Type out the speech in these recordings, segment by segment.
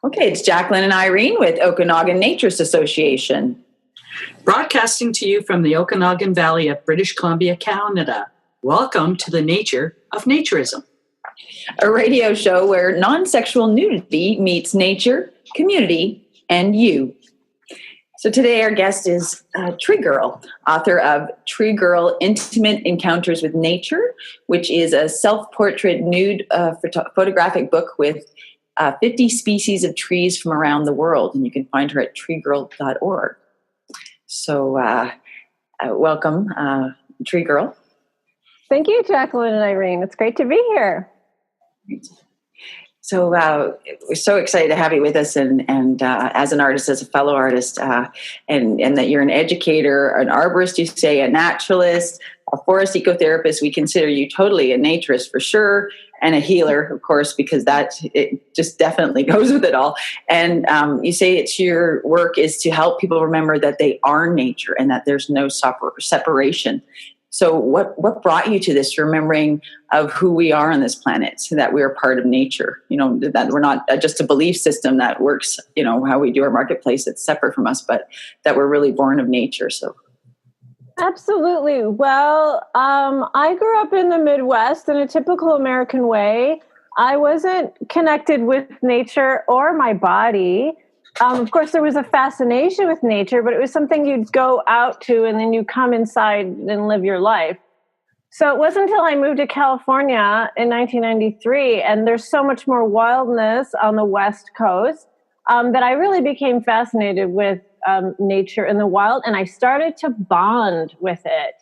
Okay, it's Jacqueline and Irene with Okanagan Naturist Association. Broadcasting to you from the Okanagan Valley of British Columbia, Canada. Welcome to the Nature of Naturism. A radio show where non-sexual nudity meets nature, community, and you. So today our guest is TreeGirl, author of TreeGirl, Intimate Encounters with Nature, which is a self-portrait nude photographic book with 50 species of trees from around the world. And you can find her at treegirl.org. So welcome, TreeGirl. Thank you, Jacqueline and Irene. It's great to be here. So we're so excited to have you with us, and as an artist, as a fellow artist, and that you're an educator, an arborist, you say, a naturalist, a forest ecotherapist. We consider you totally a naturist for sure, and a healer, of course, because it just definitely goes with it all. And you say it's your work is to help people remember that they are nature and that there's no separation. So what brought you to this remembering of who we are on this planet, so that we're part of nature, that we're not just a belief system that works, how we do our marketplace that's separate from us, but that we're really born of nature. So. Absolutely. Well, I grew up in the Midwest in a typical American way. I wasn't connected with nature or my body. Of course, there was a fascination with nature, but it was something you'd go out to and then you come inside and live your life. So it wasn't until I moved to California in 1993, and there's so much more wildness on the West Coast, that I really became fascinated with nature in the wild, and I started to bond with it.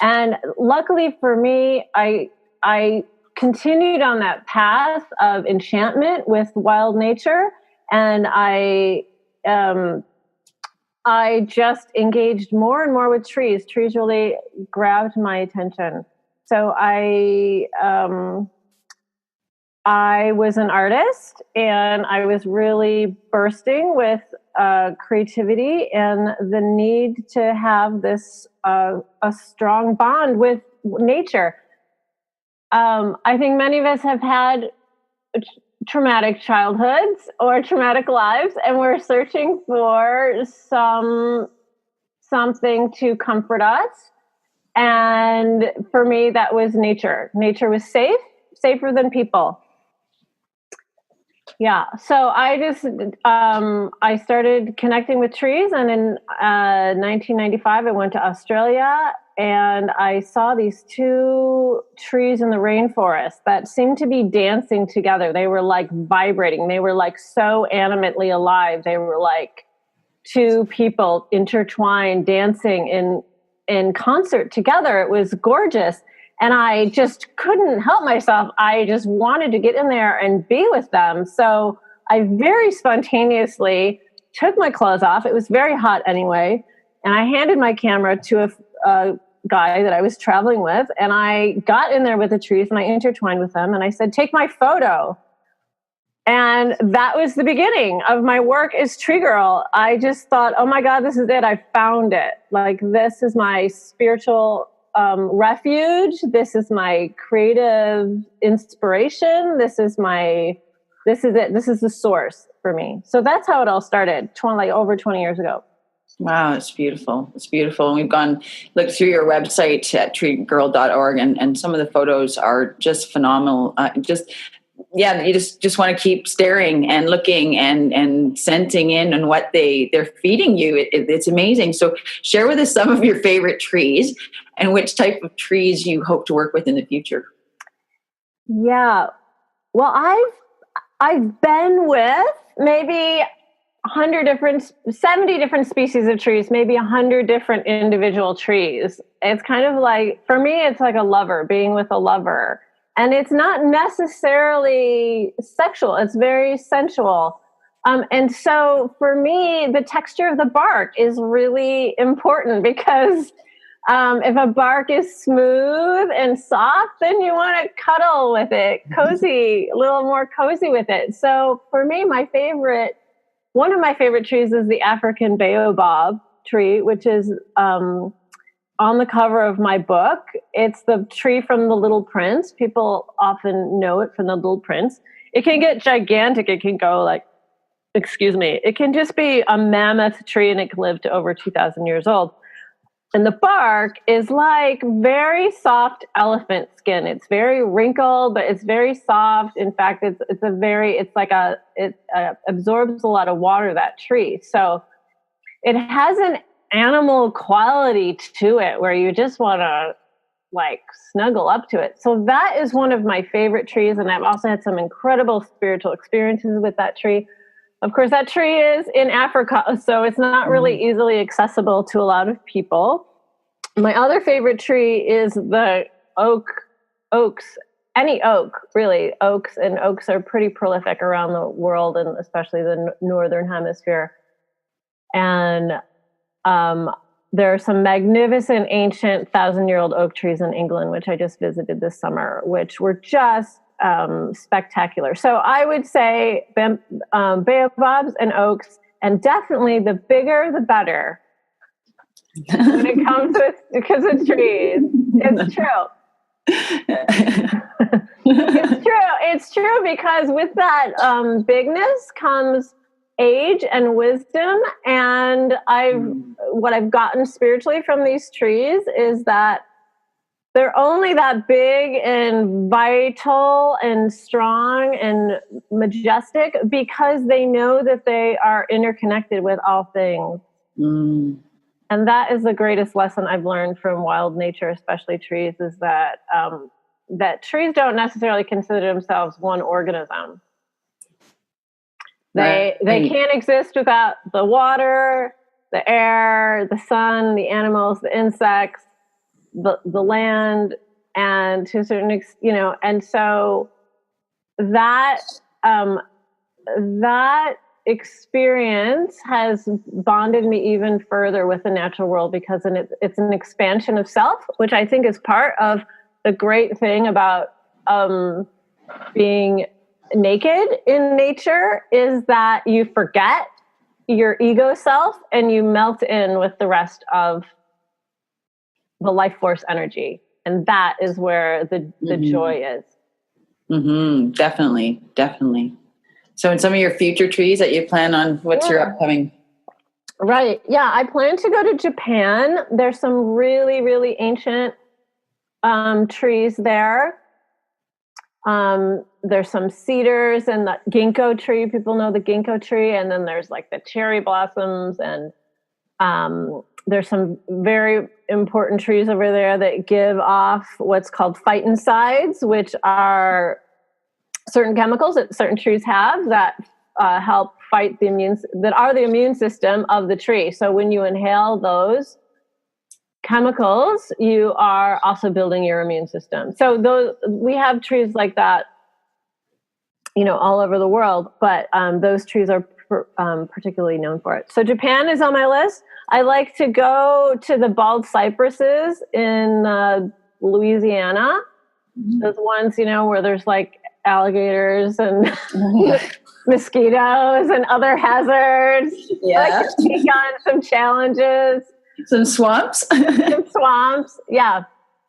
And luckily for me, I continued on that path of enchantment with wild nature. And I just engaged more and more with trees. Trees really grabbed my attention. So I was an artist, and I was really bursting with creativity and the need to have this a strong bond with nature. I think many of us have had traumatic childhoods or traumatic lives, and we're searching for something to comfort us. And for me, that was nature. Nature was safer than people. Yeah. So I just I started connecting with trees, and in 1995 I went to Australia, and I saw these two trees in the rainforest that seemed to be dancing together. They were like vibrating. They were like so animately alive. They were like two people intertwined, dancing in concert together. It was gorgeous. And I just couldn't help myself. I just wanted to get in there and be with them. So I very spontaneously took my clothes off. It was very hot anyway. And I handed my camera to a guy that I was traveling with. And I got in there with the trees and I intertwined with them. And I said, "Take my photo." And that was the beginning of my work as TreeGirl. I just thought, oh my God, this is it. I found it. Like, this is my spiritual refuge. This is my creative inspiration. This is it. This is the source for me. So that's how it all started, over 20 years ago. Wow, it's beautiful. It's beautiful. And we've looked through your website at treegirl.org, and some of the photos are just phenomenal. You just want to keep staring and looking and sensing in on what they're feeding you. It's amazing. So share with us some of your favorite trees and which type of trees you hope to work with in the future. Yeah. Well, I've been with maybe 70 different species of trees, maybe 100 different individual trees. It's kind of like, for me, it's like a lover, being with a lover. And it's not necessarily sexual. It's very sensual. And so for me, the texture of the bark is really important, because if a bark is smooth and soft, then you want to cuddle with it, a little more cozy with it. So for me, one of my favorite trees is the African baobab tree, which is on the cover of my book. It's the tree from The Little Prince. People often know it from The Little Prince. It can get gigantic. It can go like excuse me, it can just be a mammoth tree and it can live to over 2,000 years old. And the bark is like very soft elephant skin. It's very wrinkled, but it's very soft. In fact, it absorbs a lot of water, that tree. So it has an animal quality to it where you just want to like snuggle up to it. So that is one of my favorite trees. And I've also had some incredible spiritual experiences with that tree. Of course, that tree is in Africa, so it's not really easily accessible to a lot of people. My other favorite tree is the oaks, any oak, really. Oaks are pretty prolific around the world, and especially the northern hemisphere. And there are some magnificent ancient 1,000-year-old oak trees in England, which I just visited this summer, which were just spectacular. So I would say baobabs and oaks, and definitely the bigger the better when it comes to because of trees. It's true. It's true because with that bigness comes age and wisdom. And what I've gotten spiritually from these trees is that they're only that big and vital and strong and majestic because they know that they are interconnected with all things. And that is the greatest lesson I've learned from wild nature, especially trees, is that that trees don't necessarily consider themselves one organism. They can't exist without the water, the air, the sun, the animals, the insects, the land, and to a certain extent, and so that that experience has bonded me even further with the natural world because it's an expansion of self, which I think is part of the great thing about being naked in nature is that you forget your ego self and you melt in with the rest of the life force energy. And that is where the joy is. Definitely. So in some of your future trees that you plan on, what's your upcoming? Right. Yeah. I plan to go to Japan. There's some really, really ancient trees there. There's some cedars and the ginkgo tree. People know the ginkgo tree. And then there's like the cherry blossoms and there's some very important trees over there that give off what's called phytoncides, which are certain chemicals that certain trees have that help fight the immune system of the tree. So when you inhale those chemicals, you are also building your immune system. So we have trees like that, all over the world, but those trees are particularly known for it. So Japan is on my list. I like to go to the bald cypresses in Louisiana. Those ones, where there's like alligators and mosquitoes and other hazards. Yeah. I like to take on some challenges. Some swamps. Yeah.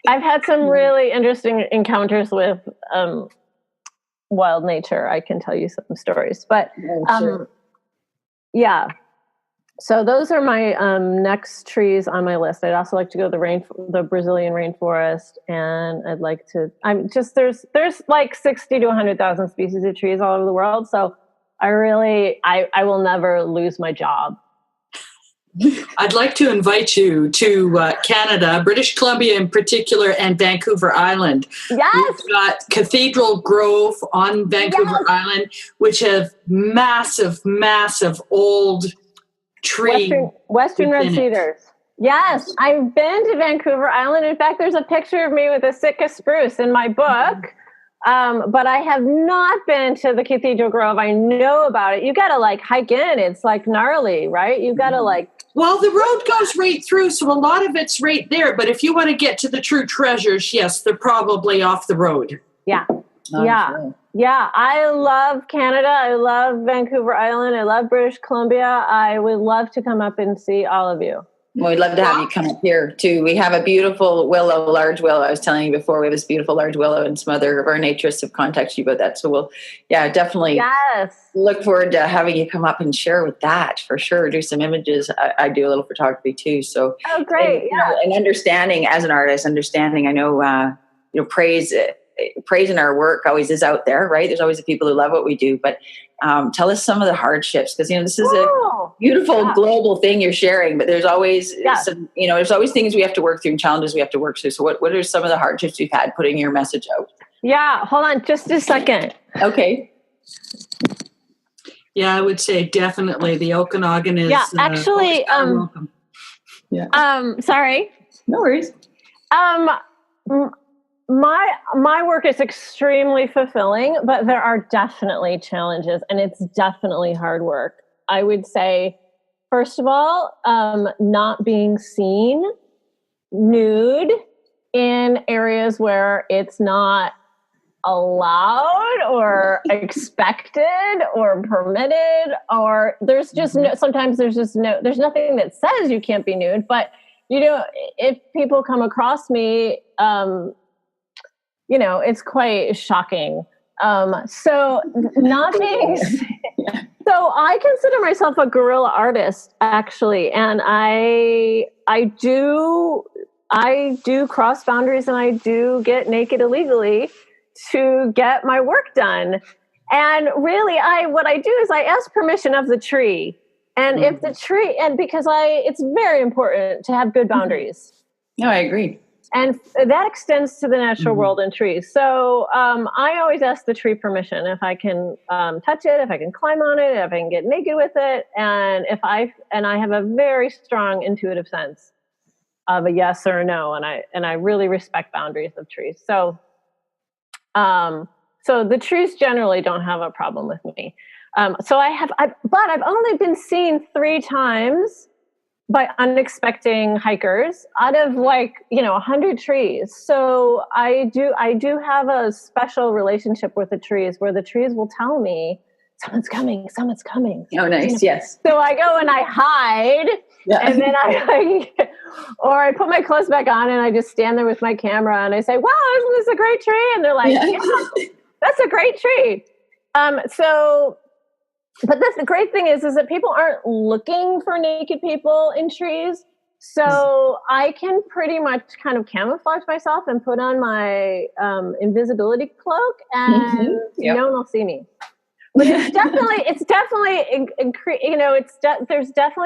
I've had some really interesting encounters with wild nature. I can tell you some stories, but sure. Yeah. So those are my next trees on my list. I'd also like to go to the Brazilian rainforest, and I'd like to. There's like 60 to 100,000 species of trees all over the world. So I will never lose my job. I'd like to invite you to Canada, British Columbia in particular, and Vancouver Island. Yes. We've got Cathedral Grove on Vancouver Island, which have massive old tree. Western red cedars. Yes, I've been to Vancouver Island. In fact, there's a picture of me with a Sitka spruce in my book. But I have not been to the Cathedral Grove. I know about it. You got to like hike in. It's like gnarly, right? You got to like. Well, the road goes right through, so a lot of it's right there. But if you want to get to the true treasures, yes, they're probably off the road. Yeah. Sure. Yeah. I love Canada. I love Vancouver Island. I love British Columbia. I would love to come up and see all of you. Well, we'd love to have you come up here too. We have a beautiful willow, large willow. I was telling you before, we have this beautiful large willow, and some other of our naturists have contacted you about that. So we'll, definitely look forward to having you come up and share with that for sure. Do some images. I do a little photography too. So great. And understanding as an artist, I know, praise in our work always is out there, right? There's always the people who love what we do, but tell us some of the hardships, because this is a beautiful global thing you're sharing, but there's always there's always things we have to work through and challenges we have to work through. So what are some of the hardships you've had putting your message out? Yeah, hold on just a second. Okay. Yeah, I would say definitely the Okanagan is actually welcome. Sorry. No worries. My work is extremely fulfilling, but there are definitely challenges, and it's definitely hard work. I would say, first of all, not being seen nude in areas where it's not allowed or expected or permitted, or there's just sometimes there's nothing that says you can't be nude, but if people come across me, it's quite shocking. So not being, so I consider myself a guerrilla artist, actually. And I do cross boundaries, and I do get naked illegally to get my work done. And really what I do is I ask permission of the tree. And if the tree, and because it's very important to have good boundaries. No, I agree. And that extends to the natural world and trees. So I always ask the tree permission if I can touch it, if I can climb on it, if I can get naked with it, and I have a very strong intuitive sense of a yes or a no, and I really respect boundaries of trees. So the trees generally don't have a problem with me. But I've only been seen 3 times by unexpected hikers out of 100 trees. So I do have a special relationship with the trees, where the trees will tell me someone's coming. Oh, nice. Yes. So I go and I hide, and then or I put my clothes back on and I just stand there with my camera and I say, "Wow, isn't this a great tree?" And they're like, "Yeah, that's a great tree." But the great thing is that people aren't looking for naked people in trees. So I can pretty much kind of camouflage myself and put on my invisibility cloak, and no one will see me. But there's definitely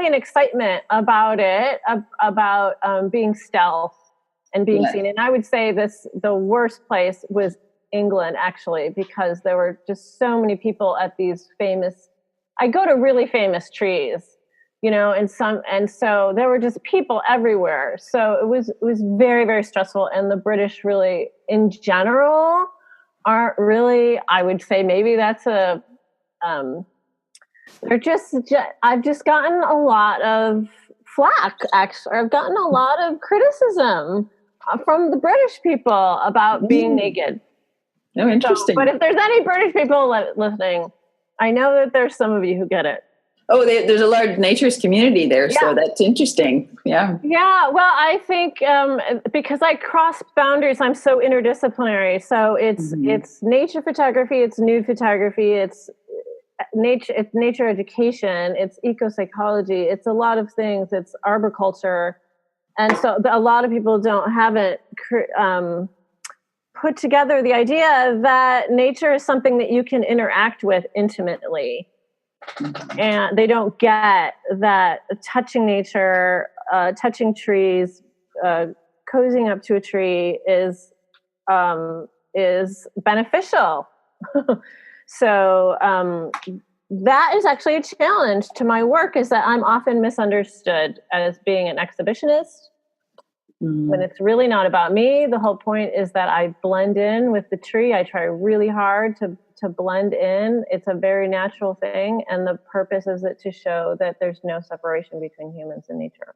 an excitement about it, about being stealth and being seen. And I would say the worst place was England, actually, because there were just so many people at these I go to really famous trees, and so there were just people everywhere. So it was very, very stressful. And the British really, in general, aren't really, I would say maybe that's I've just gotten a lot of flack, actually. I've gotten a lot of criticism from the British people about being naked. Oh, interesting. But if there's any British people listening, I know that there's some of you who get it. Oh, there's a large naturist community there, so that's interesting. Yeah. Yeah, well, I think because I cross boundaries, I'm so interdisciplinary. So it's nature photography, it's nude photography, it's nature education, it's eco-psychology, it's a lot of things, it's arboriculture. And so a lot of people haven't put together the idea that nature is something that you can interact with intimately. And they don't get that touching nature, touching trees, cozying up to a tree is beneficial. So that is actually a challenge to my work, is that I'm often misunderstood as being an exhibitionist. When it's really not about me. The whole point is that I blend in with the tree. I try really hard to blend in. It's a very natural thing, and the purpose is to show that there's no separation between humans and nature.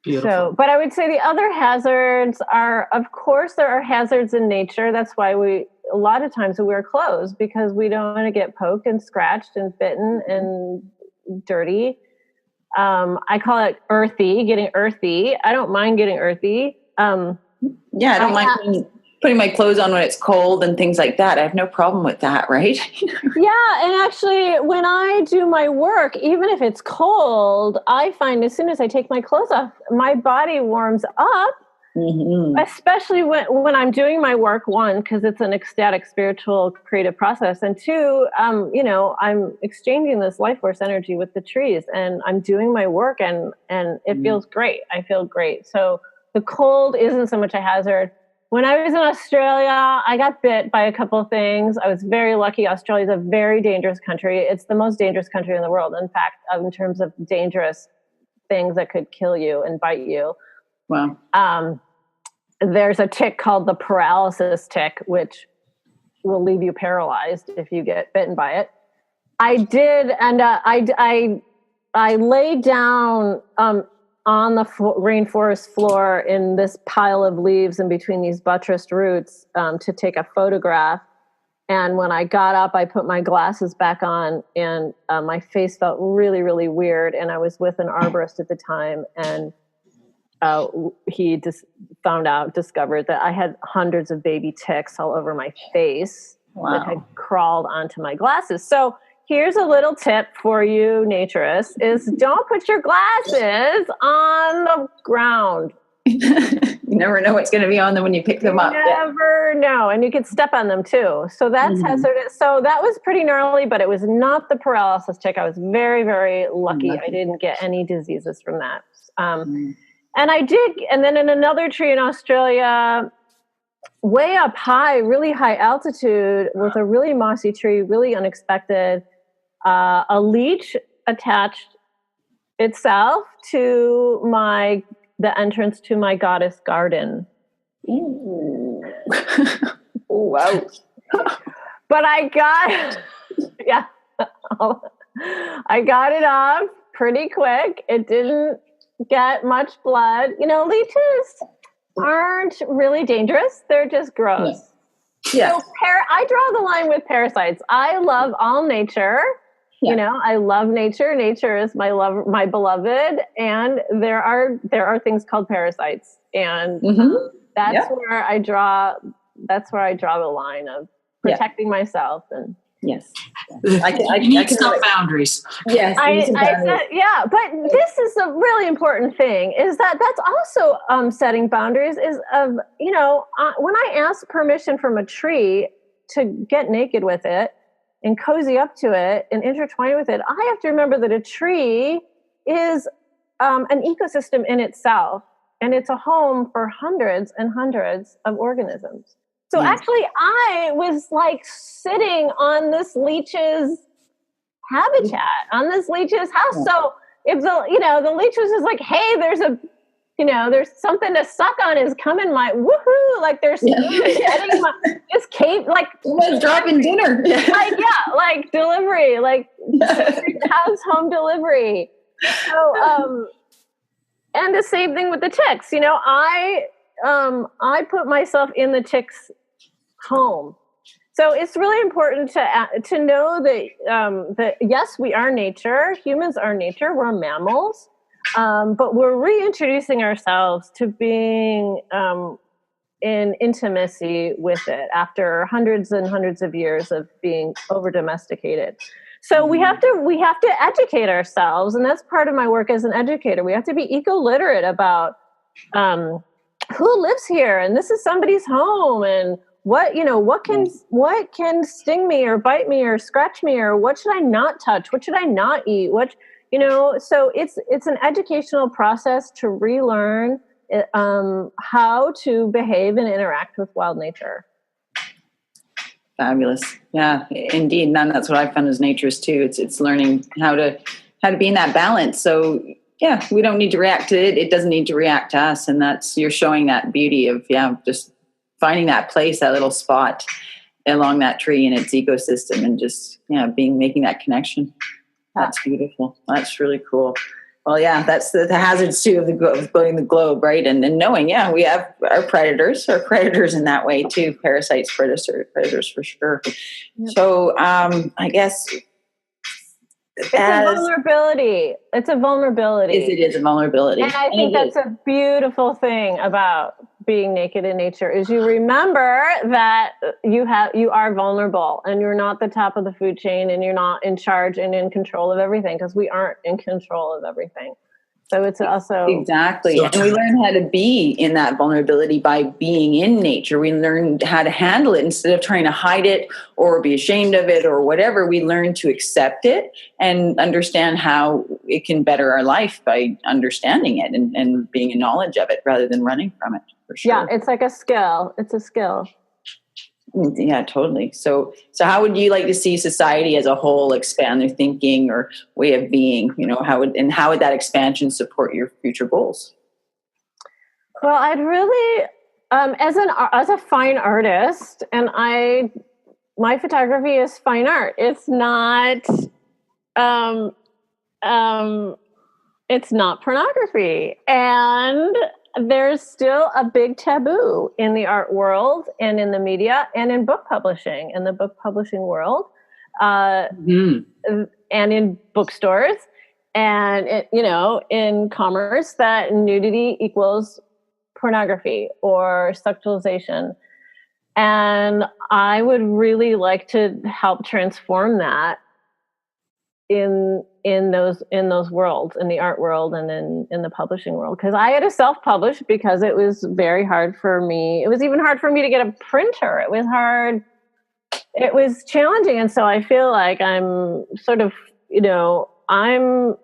Beautiful. So, but I would say the other hazards are, of course, there are hazards in nature. That's why a lot of times we wear clothes, because we don't want to get poked and scratched and bitten and dirty. I call it earthy, getting earthy. I don't mind getting earthy. I don't mind putting my clothes on when it's cold and things like that. I have no problem with that, right? Yeah, and actually, when I do my work, even if it's cold, I find as soon as I take my clothes off, my body warms up. Mm-hmm. Especially when I'm doing my work, one, because it's an ecstatic, spiritual, creative process, and two, I'm exchanging this life force energy with the trees, and I'm doing my work, and it feels great. I feel great. So the cold isn't so much a hazard. When I was in Australia, I got bit by a couple of things. I was very lucky. Australia is a very dangerous country. It's the most dangerous country in the world, in fact, in terms of dangerous things that could kill you and bite you. Wow. There's a tick called the paralysis tick, which will leave you paralyzed if you get bitten by it. I did, and I laid down on the rainforest floor in this pile of leaves in between these buttressed roots to take a photograph. And when I got up, I put my glasses back on, and my face felt really, really weird. And I was with an arborist at the time, and he just discovered that I had hundreds of baby ticks all over my face that had crawled onto my glasses. So here's a little tip for you, naturists, is don't put your glasses on the ground. You never know what's going to be on them when you pick them up. You never know. And you can step on them too. So that's hazardous. So that was pretty gnarly, but it was not the paralysis tick. I was very, very lucky. I didn't get any diseases from that. And I did, and then in another tree in Australia, way up high, really high altitude, with a really mossy tree, really unexpected, a leech attached itself to the entrance to my goddess garden. Ooh. Wow. But I got it off pretty quick. It didn't get much blood. Leeches aren't really dangerous. They're just gross. Yeah. So I draw the line with parasites. I love all nature. Yeah. I love nature. Nature is my beloved. And there are things called parasites. And that's where I draw the line of protecting myself. And yes. I need some boundaries. Yes. But this is a really important thing, is that's also setting boundaries is of, when I ask permission from a tree to get naked with it and cozy up to it and intertwine with it, I have to remember that a tree is an ecosystem in itself, and it's a home for hundreds and hundreds of organisms. So actually, I was like sitting on this leech's habitat, on this leech's house. Yeah. So if the leech was just like, hey, there's something to suck on is coming my woohoo, like there's getting my this cake, like someone's dropping dinner. like delivery, like house home delivery. So and the same thing with the ticks. I put myself in the ticks' home. So it's really important to know that yes, we are nature. Humans are nature. We're mammals, but we're reintroducing ourselves to being in intimacy with it after hundreds and hundreds of years of being over domesticated. So we have to educate ourselves, and that's part of my work as an educator. We have to be eco-literate about who lives here, and this is somebody's home, and what can sting me or bite me or scratch me, or what should I not touch? What should I not eat? So it's an educational process to relearn how to behave and interact with wild nature. Fabulous. Yeah, indeed. And that's what I found as naturist too. It's learning how to be in that balance. So yeah, we don't need to react to it. It doesn't need to react to us. And you're showing that beauty of, just finding that place, that little spot along that tree and its ecosystem, and just, making that connection. That's beautiful. That's really cool. Well, yeah, that's the hazards too of building the globe, right? And knowing, we have our predators in that way too. Parasites, predators for sure. Yep. So I guess It's a vulnerability. It's a vulnerability. It is a vulnerability. And I think that's a beautiful thing about being naked in nature is you remember that you are vulnerable and you're not the top of the food chain and you're not in charge and in control of everything, because we aren't in control of everything. So it's also exactly, and we learn how to be in that vulnerability by being in nature. We learn how to handle it instead of trying to hide it or be ashamed of it or whatever. We learn to accept it and understand how it can better our life by understanding it and being in knowledge of it rather than running from it. For sure. Yeah, it's like a skill. It's a skill. Yeah, totally. So how would you like to see society as a whole expand their thinking or way of being? How would that expansion support your future goals? Well, I'd really, as a fine artist, and my photography is fine art. It's not, it's not pornography, and there's still a big taboo in the art world and in the media and in book publishing, in the book publishing world, and in bookstores and in commerce, that nudity equals pornography or sexualization. And I would really like to help transform that in those worlds, in the art world and in the publishing world. Because I had to self-publish because it was very hard for me. It was even hard for me to get a printer. It was hard. It was challenging. And so I feel like I'm sort of, I'm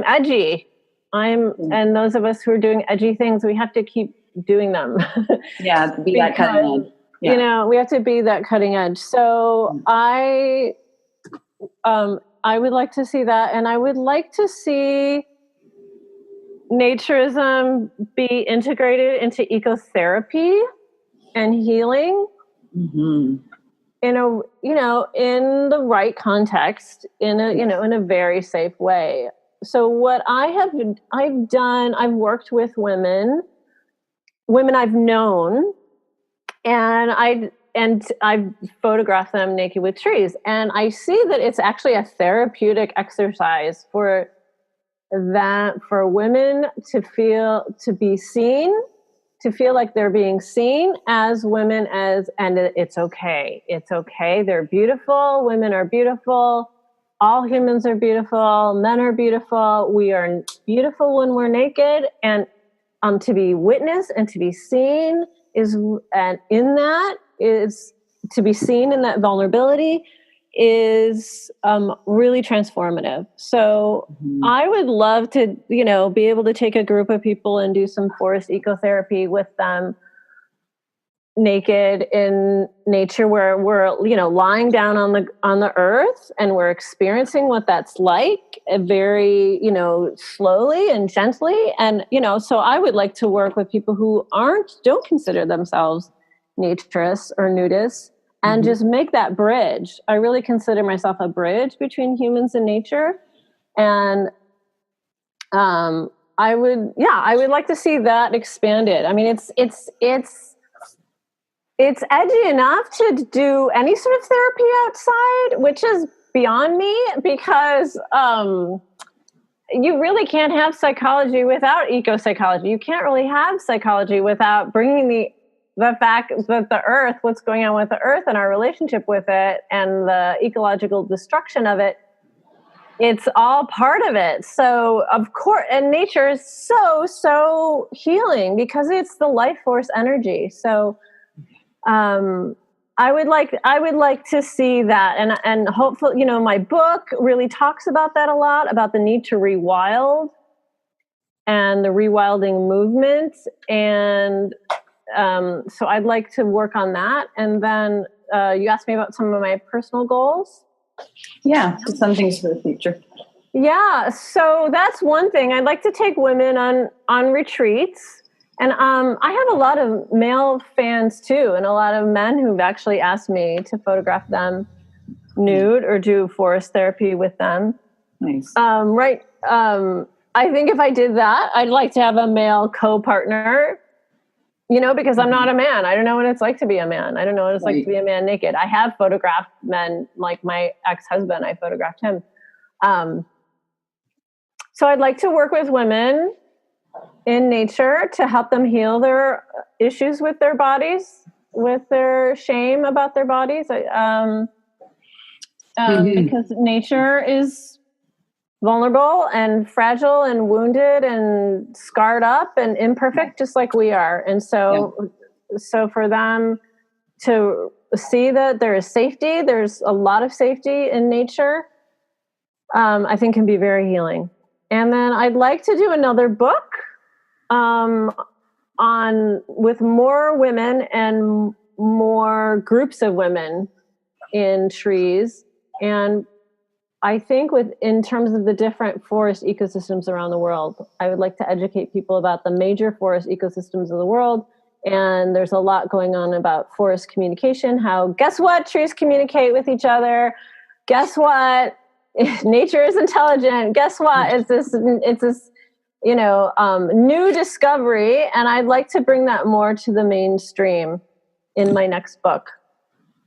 edgy. And those of us who are doing edgy things, we have to keep doing them. Yeah, be that cutting edge. Yeah. We have to be that cutting edge. So I would like to see that. And I would like to see naturism be integrated into ecotherapy and healing in the right context, in a very safe way. So what I've done, I've worked with women I've known, and I've photographed them naked with trees. And I see that it's actually a therapeutic exercise for women to be seen, to feel like they're being seen as women, and it's okay. It's okay. They're beautiful. Women are beautiful. All humans are beautiful. Men are beautiful. We are beautiful when we're naked, and to be witnessed and to be seen is to be seen in that vulnerability is really transformative. So I would love to, be able to take a group of people and do some forest ecotherapy with them naked in nature, where we're, lying down on the earth and we're experiencing what that's like very, slowly and gently. And, so I would like to work with people who don't consider themselves naturists or nudists, and just make that bridge. I really consider myself a bridge between humans and nature. And I would like to see that expanded. I mean, it's edgy enough to do any sort of therapy outside, which is beyond me, because you really can't have psychology without eco-psychology. You can't really have psychology without bringing the fact that the earth, what's going on with the earth and our relationship with it and the ecological destruction of it, it's all part of it. So of course, and nature is so healing because it's the life force energy. So I would like to see that, and hopefully, my book really talks about that a lot, about the need to rewild and the rewilding movement. And so I'd like to work on that. And then you asked me about some of my personal goals. Yeah, some things for the future. Yeah, so that's one thing. I'd like to take women on retreats. And I have a lot of male fans too, and a lot of men who've actually asked me to photograph them nude or do forest therapy with them. Nice. Right. I think if I did that, I'd like to have a male co-partner, because I'm not a man. I don't know what it's like to be a man. I don't know what it's like to be a man naked. I have photographed men, like my ex-husband. I photographed him. So I'd like to work with women in nature to help them heal their issues with their bodies, with their shame about their bodies. Because nature is vulnerable and fragile and wounded and scarred up and imperfect, just like we are. And so for them to see that there is safety, there's a lot of safety in nature, I think can be very healing. And then I'd like to do another book with more women and more groups of women in trees. And I think in terms of the different forest ecosystems around the world, I would like to educate people about the major forest ecosystems of the world. And there's a lot going on about forest communication, guess what? Trees communicate with each other. Guess what? Nature is intelligent. Guess what? It's this new discovery. And I'd like to bring that more to the mainstream in my next book.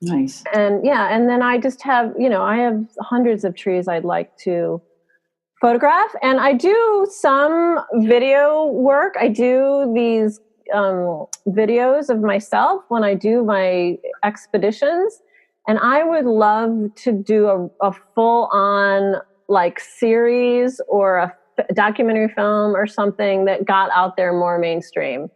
Nice. And then I just have, I have hundreds of trees I'd like to photograph. And I do some video work. I do these videos of myself when I do my expeditions. And I would love to do a full-on series or a documentary film or something that got out there more mainstream.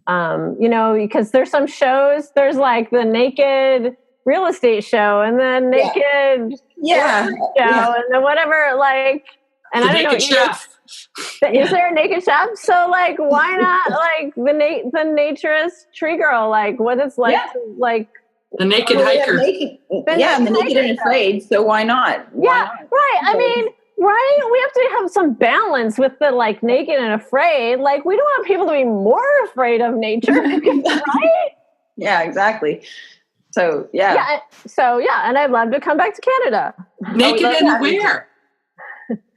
Because there's some shows, there's the naked real estate show and the naked show and the whatever, and the I don't know. Chef. Is there a naked chef? So why not the naturist TreeGirl? What it's to the naked hiker. And the naked and afraid. So why not? Right. I mean, right? We have to have some balance with the naked and afraid. We don't want people to be more afraid of nature, right? Yeah, exactly. So and I'd love to come back to Canada. Naked and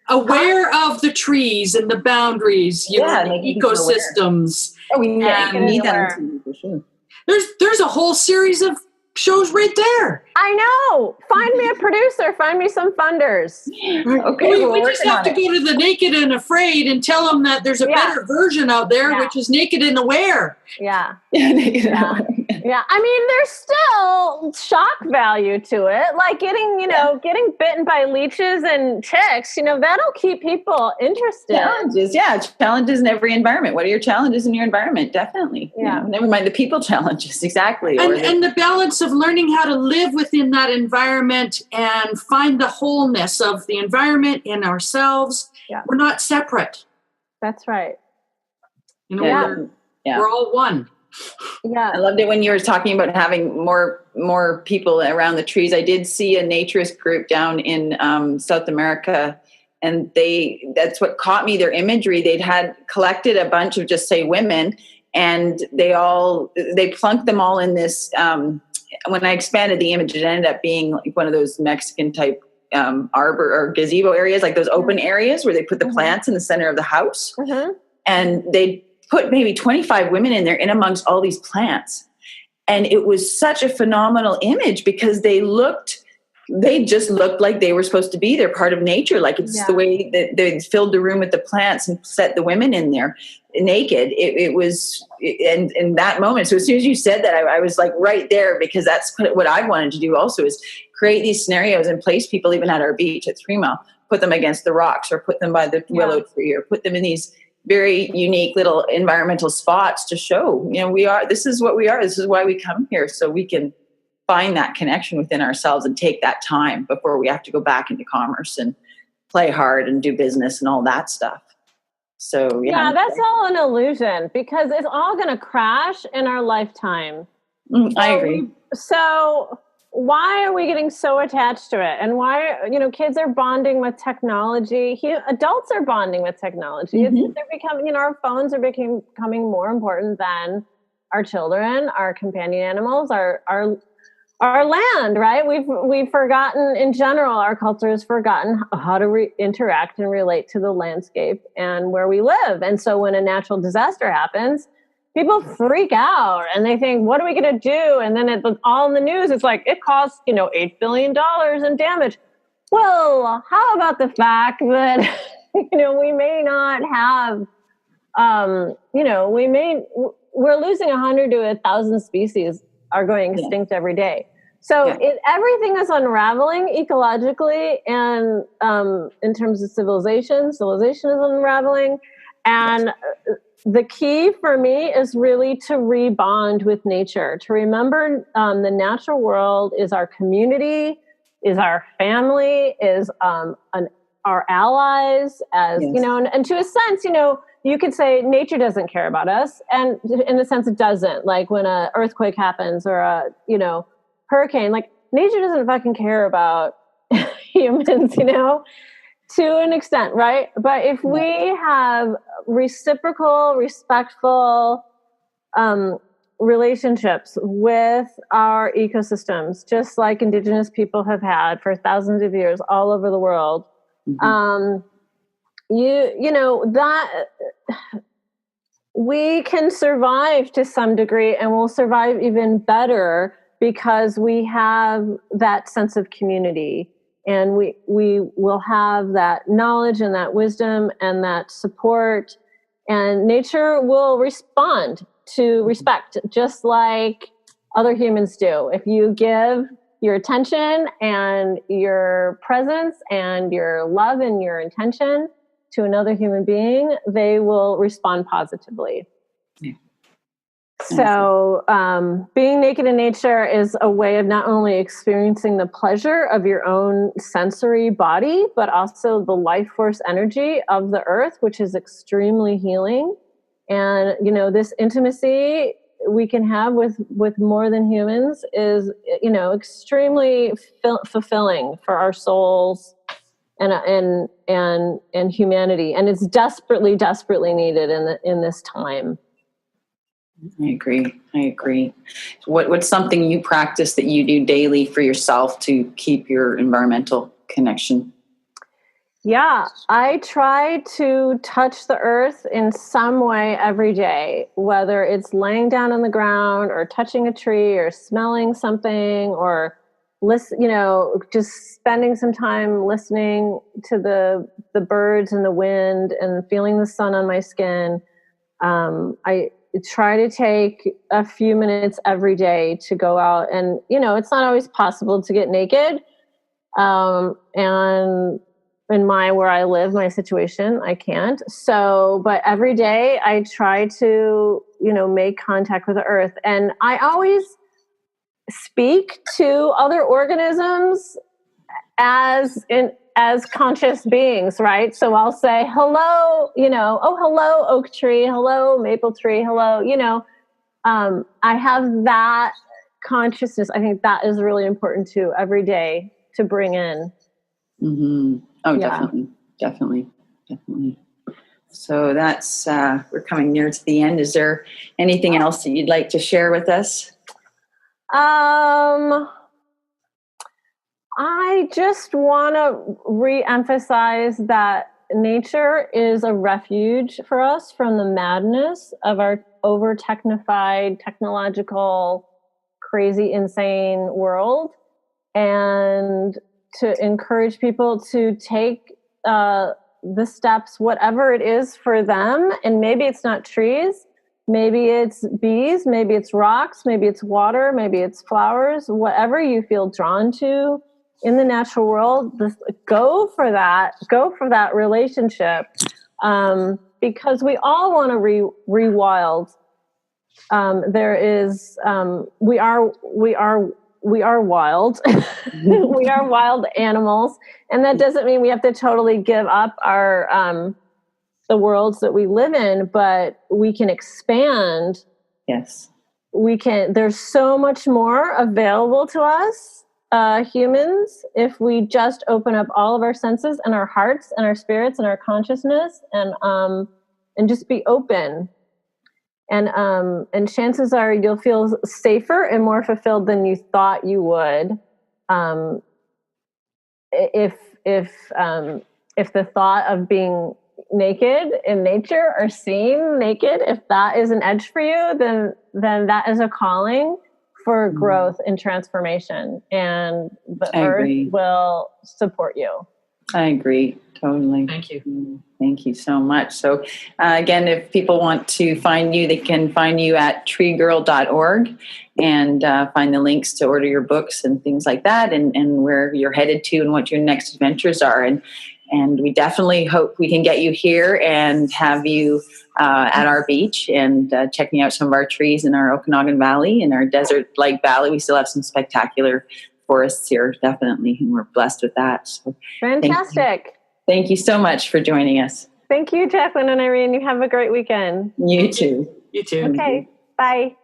aware of the trees and the boundaries, the ecosystems. We need that for sure. There's a whole series of shows right there. I know. Find me a producer. Find me some funders. Okay, we just have to go to the Naked and Afraid and tell them that there's a better version out there, which is Naked and Aware. Yeah. Naked and Aware. Yeah. I mean, there's still shock value to it. Getting bitten by leeches and ticks, that'll keep people interested. Challenges in every environment. What are your challenges in your environment? Definitely. Yeah. Never mind the people challenges. Exactly. And the balance of learning how to live within that environment and find the wholeness of the environment in ourselves. Yeah. We're not separate. That's right. We're all one. Yeah. I loved it when you were talking about having more people around the trees. I did see a naturist group down in South America, and that's what caught me, their imagery. They'd had collected a bunch of just say women, and they plunked them all in this when I expanded the image, it ended up being one of those Mexican type arbor or gazebo areas, those open areas where they put the plants in the center of the house. And they put maybe 25 women in there in amongst all these plants. And it was such a phenomenal image because they just looked like they were supposed to be. They're part of nature. It's the way that they filled the room with the plants and set the women in there naked. It was in that moment. So as soon as you said that, I was right there, because that's what I wanted to do also, is create these scenarios and place people even at our beach at 3 Mile, put them against the rocks or put them by the willow tree or put them in these very unique little environmental spots to show, this is what we are. This is why we come here, so we can find that connection within ourselves and take that time before we have to go back into commerce and play hard and do business and all that stuff. So that's all an illusion, because it's all going to crash in our lifetime. I agree. So why are we getting so attached to it? And why, kids are bonding with technology. Adults are bonding with technology. They're becoming, our phones are becoming more important than our children, our companion animals, our land, right? We've forgotten, in general, our culture has forgotten how to interact and relate to the landscape and where we live. And so when a natural disaster happens, people freak out and they think, what are we going to do? And then it's all in the news. It's it costs, $8 billion in damage. Well, how about the fact that, we may not have, we're losing 100 to 1,000 species are going extinct every day. So everything is unraveling ecologically, and in terms of civilization is unraveling. And the key for me is really to rebond with nature, to remember the natural world is our community, is our family, is our allies, as and to a sense, you could say nature doesn't care about us, and in a sense it doesn't. Like when an earthquake happens or a hurricane, like nature doesn't fucking care about humans, to an extent, right? But if we have reciprocal, respectful relationships with our ecosystems, just like indigenous people have had for thousands of years all over the world, that we can survive to some degree, and we'll survive even better because we have that sense of community, and we will have that knowledge and that wisdom and that support, and nature will respond to respect just like other humans do. If you give your attention and your presence and your love and your intention to another human being, they will respond positively. Yeah. So being naked in nature is a way of not only experiencing the pleasure of your own sensory body, but also the life force energy of the earth, which is extremely healing. And, this intimacy we can have with more than humans is, extremely fulfilling for our souls and humanity. And it's desperately, desperately needed in this time. I agree. What's something you practice that you do daily for yourself to keep your environmental connection? Yeah, I try to touch the earth in some way every day, whether it's laying down on the ground or touching a tree or smelling something or just spending some time listening to the birds and the wind and feeling the sun on my skin. I try to take a few minutes every day to go out, and it's not always possible to get naked, and in where I live, my situation, I can't. So, but every day I try to make contact with the earth, and I always speak to other organisms as conscious beings, right? So I'll say, hello, hello, oak tree, hello, maple tree, hello, I have that consciousness. I think that is really important too, every day to bring in. Mm-hmm. Oh, yeah. Definitely. So that's, we're coming near to the end. Is there anything else that you'd like to share with us? I just want to re-emphasize that nature is a refuge for us from the madness of our over-technified, technological, crazy, insane world, and to encourage people to take the steps, whatever it is for them. And maybe it's not trees, maybe it's bees, maybe it's rocks, maybe it's water, maybe it's flowers, whatever you feel drawn to in the natural world, just go for that relationship, because we all want to rewild. There is, we are wild. We are wild animals, and that doesn't mean we have to totally give up our the worlds that we live in, but we can expand. Yes, we can. There's so much more available to us, humans, if we just open up all of our senses and our hearts and our spirits and our consciousness, and just be open. And chances are you'll feel safer and more fulfilled than you thought you would, if the thought of being naked in nature or seen naked, if that is an edge for you, then that is a calling for growth and transformation, and the I earth agree. will support you. I agree. Totally. Thank you. Thank you so much. So again, if people want to find you, they can find you at treegirl.org and find the links to order your books and things like that, and where you're headed to and what your next adventures are. And we definitely hope we can get you here and have you at our beach and checking out some of our trees in our Okanagan Valley, in our desert-like valley. We still have some spectacular forests here, definitely, and we're blessed with that. So Fantastic. thank you so much for joining us. Thank you, Jacqueline and Irene. You have a great weekend. You too. You too. Okay. Bye.